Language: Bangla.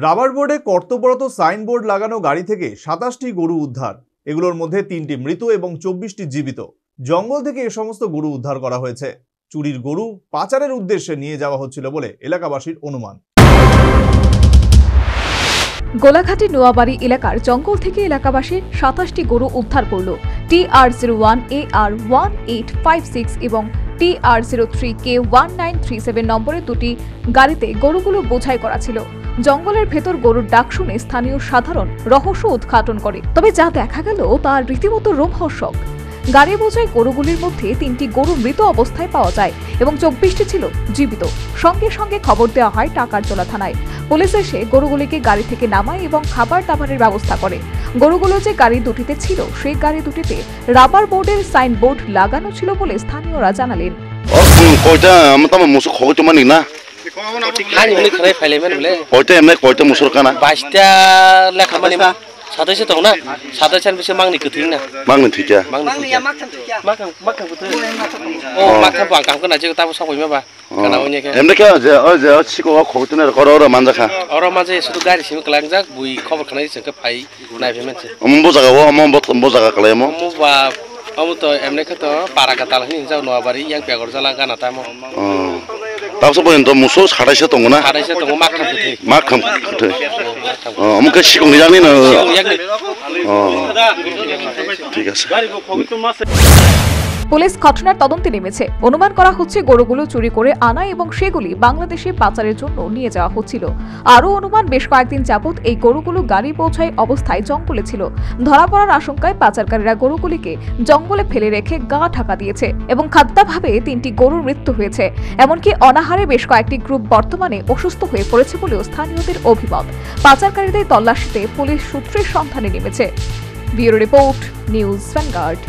রাবার বোর্ডে কর্তব্যরত সাইনবোর্ড লাগানো গাড়ি থেকে ২৭টি গরু উদ্ধার। এগুলোর মধ্যে ৩টি মৃত এবং ২৪টি জীবিত। জঙ্গল থেকে এ সমস্ত গরু উদ্ধার করা হয়েছে। চুরির গরু পাচারের উদ্দেশ্যে নিয়ে যাওয়া হচ্ছিল বলে এলাকাবাসীর অনুমান। গোলাঘাটি নোয়াবাড়ি এলাকার জঙ্গল থেকে এলাকাবাসী ২৭টি গরু উদ্ধার করল। TR01 AR 1856 এবং TR03 K1937 নম্বরের দুটি গাড়িতে গরুগুলো বোঝাই করা ছিল। জঙ্গলের ভেতর গরুর ডাক শুনে স্থানীয় সাধারণ রহস্য উদ্ঘাটন করে, তবে যা দেখা গেল তার রীতিমতো রোমহর্ষক। গাড়ি বোঝাই গরুগুলির মধ্যে ৩টি গরু মৃত অবস্থায় পাওয়া যায় এবং ২৪টি ছিল জীবিত। সঙ্গে সঙ্গে খবর দেওয়া হয় টাকারজলা থানায়। পুলিশ এসে গরুগুলিকে গাড়ি থেকে নামায় এবং খাবার দাবারের ব্যবস্থা করে। গরুগুলো যে গাড়ি দুটিতে ছিল সেই গাড়ি দুটিতে রাবার বোর্ডের সাইনবোর্ড লাগানো ছিল বলে স্থানীয়রা জানালেন। সাতাশে তো না সাতাশে বেশি মাংনি কিছু না মাংনি ঠিক আছে ও মাখাম পাঙ্কাম কোনা যে তাও সবাই মাবা কানা ওনি কে এমনে কে যে ও যে চিকো খবতনে কররা মানজাখা অরা মাঝে শুধু গাড়ি সিম কলাংজাক বুই খবর খানাই সকে ফাই নাইবে মেনছে আমবো জায়গা আমবো জায়গা কলাইমো আমবা আমু তো এমনে কে তো পারাকাতাল হিন যাও নোয়াবাড়ি ইয়াং পেগর জালা গানা তামো তাবসো পর্যন্ত মুসো ২৭ দङ না ২৭ দङ মাখাম কুথै আমুকে সিকং জানি না ঠিক আছে। পুলিশ ঘটনার তদন্তে নেমেছে। অনুমান করা হচ্ছে গরুগুলো চুরি করে আনা এবং সেগুলি বাংলাদেশে পাচারের জন্য নিয়ে যাওয়া হচ্ছিল। আরও অনুমান, বেশ কয়েকদিন যাবৎ এই গরুগুলো গাড়ি পৌঁছায় অবস্থায় জঙ্গলে ছিল। ধরা পড়ার আশঙ্কায় পাচারকারীরা গরুগুলিকে জঙ্গলে ফেলে রেখে গা ঢাকা দিয়েছে এবং খাদ্যাভাবে ৩টি গরুর মৃত্যু হয়েছে। এমনকি অনাহারে বেশ কয়েকটি গ্রুপ বর্তমানে অসুস্থ হয়ে পড়েছে বলেও স্থানীয়দের অভিমত। পাচারকারীদের তল্লাশিতে পুলিশ সূত্রের সন্ধানে নেমেছে। Bureau report, news vanguard.